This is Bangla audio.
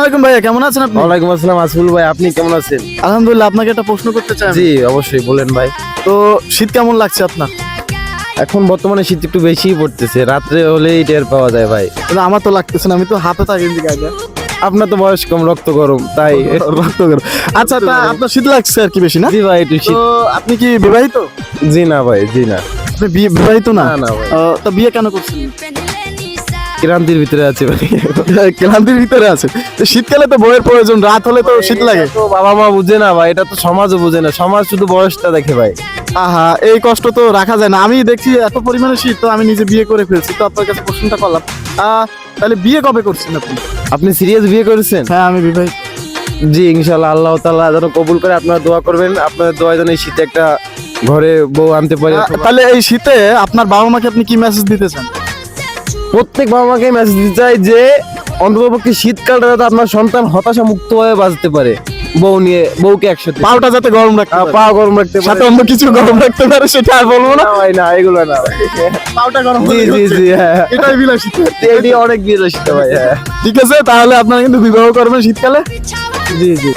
আলাইকুম ভাইয়া, কেমন আছেন আপনি? ওয়ালাইকুম আসসালাম আসফুল ভাই, আপনি কেমন আছেন? আলহামদুলিল্লাহ। আপনাকে একটা প্রশ্ন করতে চাই আমি। জি অবশ্যই, বলেন ভাই। তো শীত কেমন লাগছে আপনার? এখন বর্তমানে শীত একটু বেশিই পড়তেছে, রাত্রে হলেই টের পাওয়া যায় ভাই। কিন্তু আমার তো লাগতেছে না, আমি তো হাতে থাকি এদিকে আগে। আপনার তো বয়স কম, রক্ত গরম, তাই। রক্ত গরম। আচ্ছা, তা আপনার শীত লাগছে আর কি বেশি না? জি ভাই, একটু তো শীত। আপনি কি বিবাহিত? জি না ভাই, জি না। আপনি বিবাহিত না? না, না ভাই। তো বিয়ে কেন করছেন? ক্রান্তির ভিতরে আছে ভাই। ক্লান্তির ভিতরে আছে। তো শীতকালে তো বইয়ের প্রয়োজন, রাত হলে তো শীত লাগে। এটা তো বাবা মা বুঝে না ভাই, এটা তো সমাজও বুঝে না, সমাজ শুধু বয়সটা দেখে ভাই। আহা, এই কষ্ট তো রাখা যায় না। আমি দেখছি এত পরিমাণে শীত, তো আমি নিজে বিয়ে করে ফেলছি, তো আপনার কাছে প্রশ্নটা করলাম। তাহলে বিয়ে কবে করছেন আপনি? আপনি সিরিয়াস বিয়ে করেছেন? হ্যাঁ, আমি বিবাহিত। জি ইনশাআল্লাহ, আল্লাহ তাআলা যেন কবুল করে। আপনারা দোয়া করবেন, আপনাদের দোয়া যেন এই শীতে একটা ঘরে বউ আনতে পারে। তাহলে এই শীতে আপনার বাবা মাকে আপনি কি মেসেজ দিতে চান? প্রত্যেক বাবা মাকে মেসেজ দিতে চাই যে অন্ততপক্ষে শীতকালটা যাতে আপনার সন্তান হতাশা মুক্ত হয়ে বাঁচতে পারে, বউকে একসাথে পাউটা যাতে গরম রাখতে পারে, পা গরম রাখতে পারে। সাথে অন্য কিছু গরম রাখতে পারে, সেটা আর বলবো না। না ভাই, না এগুলো না ভাই। পাউটা গরম জি হলেই জি হচ্ছে। জি, হ্যাঁ। এটাই বিলাসিতা। এটি অনেক বিয়ে ভাই, হ্যাঁ। ঠিক আছে, তাহলে আপনারা কিন্তু বিবাহ করবেন শীতকালে। জি জি।